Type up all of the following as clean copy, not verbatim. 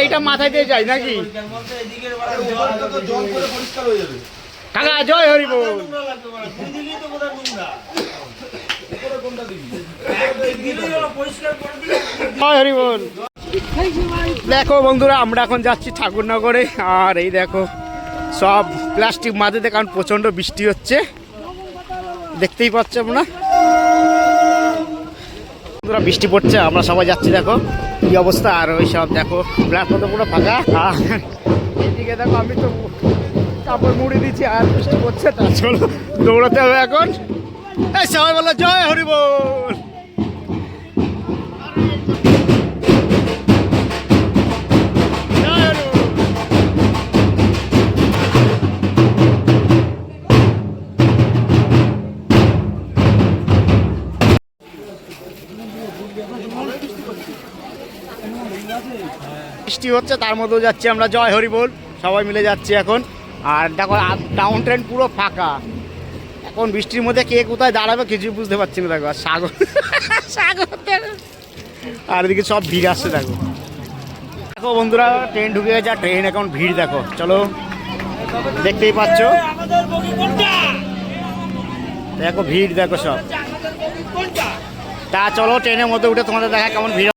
এইটা মাথায় দিয়ে যায় নাকি কাকা? জয় হরি বল। জয় হরি বল। দেখো বন্ধুরা, আমরা এখন যাচ্ছি ঠাকুরনগরে। আর এই দেখো সব প্লাস্টিক মাঝেতে, কারণ প্রচন্ড বৃষ্টি হচ্ছে, দেখতেই পাচ্ছ না বন্ধুরা, বৃষ্টি পড়ছে। আমরা সবাই যাচ্ছি, দেখো কি অবস্থা। আর ওই সব দেখো প্ল্যাটফর্ম তো পুরো ফাঁকা। আর এইদিকে দেখো আমি তো কাপড় মুড়ি দিচ্ছি, আর বৃষ্টি পড়ছে, তা চলো দৌড়াতে হবে এখন। এই সবাই বলো জয় হরি বল। বৃষ্টি হচ্ছে, তার মধ্যেও যাচ্ছি আমরা, জয় হরি বল, সবাই মিলে যাচ্ছি এখন। আর দেখো ডাউন ট্রেন পুরো ফাঁকা এখন। বৃষ্টির মধ্যে কে কোথায় দাঁড়াবে কিছুই বুঝতে পারছি না। দেখো সাগর সাগর, আর এদিকে সব ভিড় আসছে। দেখো দেখো বন্ধুরা, ট্রেন ঢুকে গেছে, আর ট্রেন এখন ভিড় দেখো। চলো দেখতেই পাচ্ছ, দেখো ভিড় দেখো সব। তা চলো ট্রেনের মধ্যে উঠে তোমাদের দেখা কেমন ভিড়।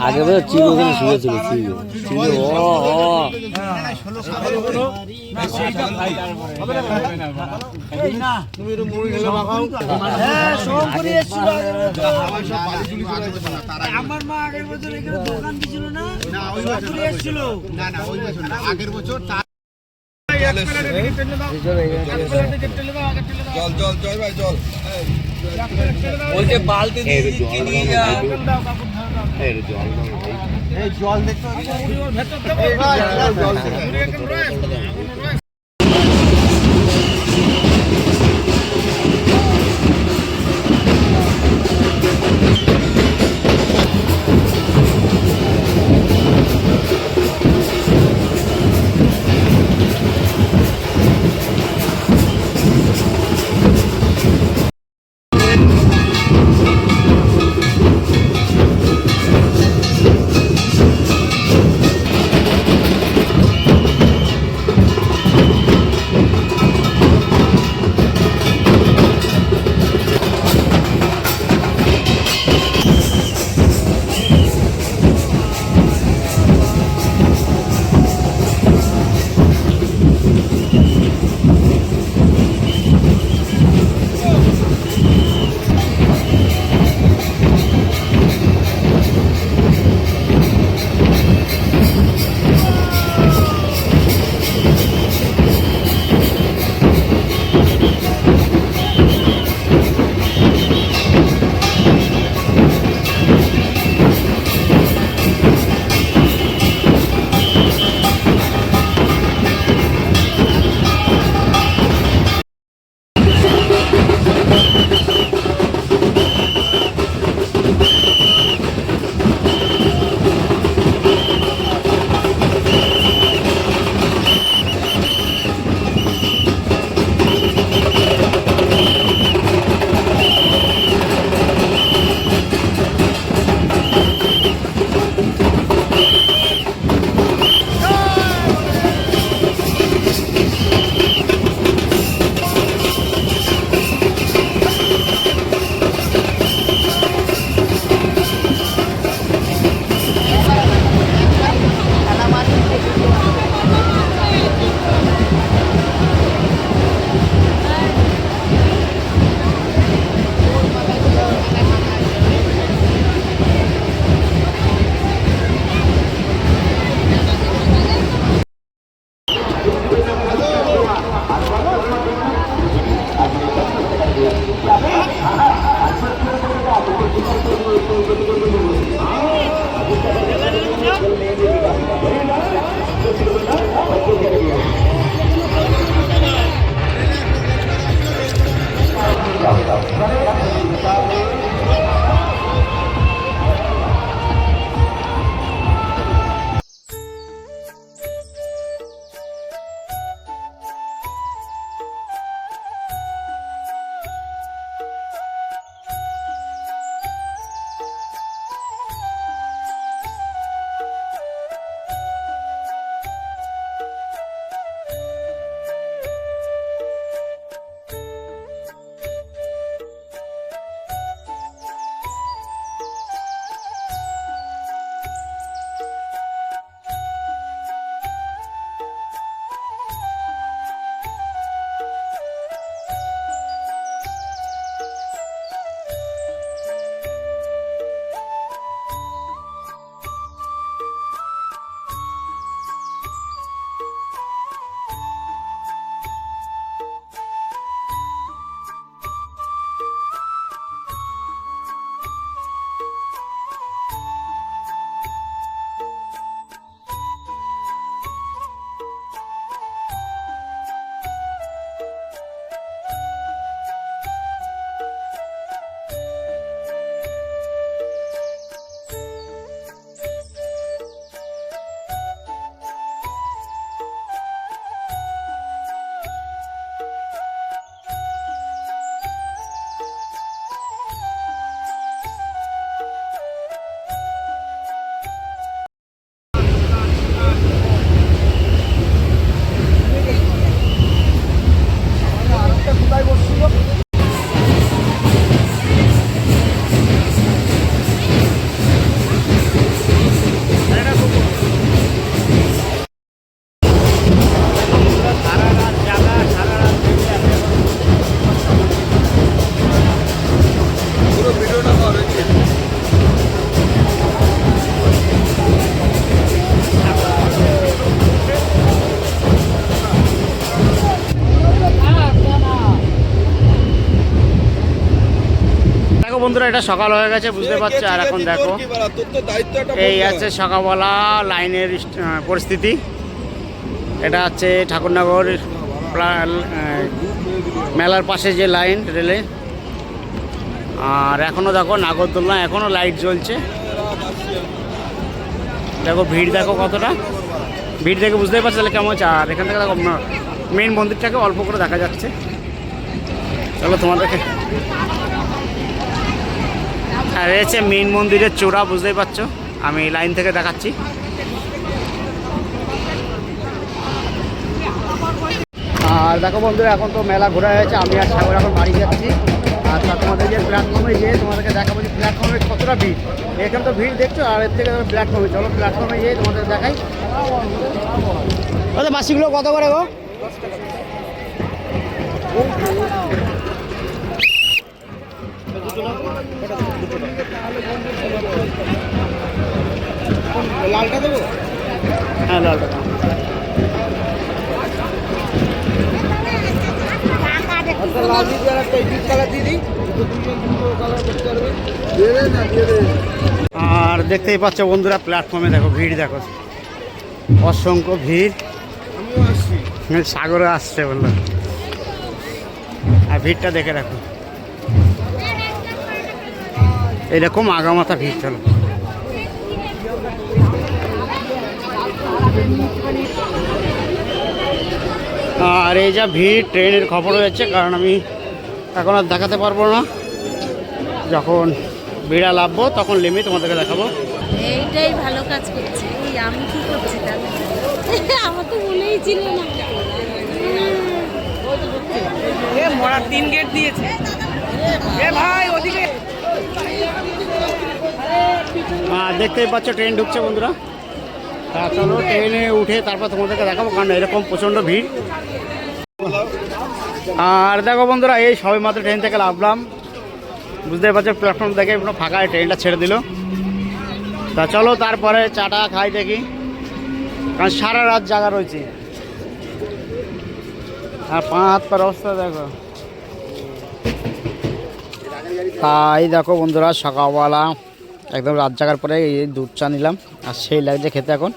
আগে চিল ওখানে শুয়েছিল। আমার মা আগের বছর এখানে দোকান দিছিল না, আগের বছর জল জল জল ভাই জল বলছে বালতি দিয়ে নিয়ে যা। জল দেখতে বন্ধুরা এটা সকাল হয়ে গেছে বুঝতে পারছো। আর এখন দেখো এই আছে সকালবেলা লাইনের পরিস্থিতি। এটা হচ্ছে ঠাকুরনগর মেলার পাশে যে লাইন রেলে। আর এখনও দেখো নাগরদোলনা এখনও লাইট জ্বলছে। দেখো ভিড় দেখো কতটা, ভিড় দেখে বুঝতেই পারছো তাহলে কেমন হচ্ছে। আর এখান থেকে দেখো মেন মন্দিরটাকে অল্প করে দেখা যাচ্ছে। চলো তোমাদেরকে, আর রয়েছে মেন মন্দিরের চূড়া বুঝতেই পারছো, আমি লাইন থেকে দেখাচ্ছি। আর দেখো বন্ধুরা এখন তো মেলা ঘোরা হয়েছে, আমি আর সাগর এখন বাড়ি যাচ্ছি। আর তোমাদের যে প্ল্যাটফর্মে গিয়ে তোমাদেরকে দেখাবো যে প্ল্যাটফর্মে কতটা ভিড়। এখানে তো ভিড় দেখছো, আর এর থেকে প্ল্যাটফর্মে চলো, প্ল্যাটফর্মে গিয়ে তোমাদের দেখাই। ওদের বাসিগুলো কত করে গো? লালটা দেবো? হ্যাঁ লালটা। আর দেখতেই পাচ্ছ বন্ধুরা প্ল্যাটফর্মে দেখো ভিড় দেখো, অসংখ্য ভিড়। সাগরে আসছে বললো, আর ভিড়টা দেখে রাখো এরকম আগামাথা ভিড়। চলো আর এই যা ভিড়, ট্রেনের খবর হয়েছে, কারণ আমি এখন আর দেখাতে পারবো না। যখন ভিড়া লাভবো তখন লিমিট তোমাদেরকে দেখাবো। এইটাই ভালো কাজ করছে। এই আমি কি করছি তাহলে? আমাকে বলেই ছিল না। এ মরা 3 গেট দিয়েছে। এ ভাই ওদিকে দেখতেই পাচ্ছ ট্রেন ঢুকছে বন্ধুরা। তা চলো ট্রেনে উঠে তারপর তোমাদেরকে দেখাবো, কারণ এরকম প্রচণ্ড ভিড়। আর দেখো বন্ধুরা এই সবে মাত্র ট্রেন থেকে নামলাম, বুঝতে পারছো প্ল্যাটফর্ম থেকে পুরো ফাঁকা, ট্রেনটা ছেড়ে দিল। তা চলো তারপরে চাটা খাই দেখি, কারণ সারা রাত জায়গা রয়েছে। আর পা হাত পার অবস্থা দেখো। তাই দেখো বন্ধুরা সকালবেলা একদম রাত জাগার পরে এই দুধ চা নিলাম, আর সেই লাগছে খেতে এখন।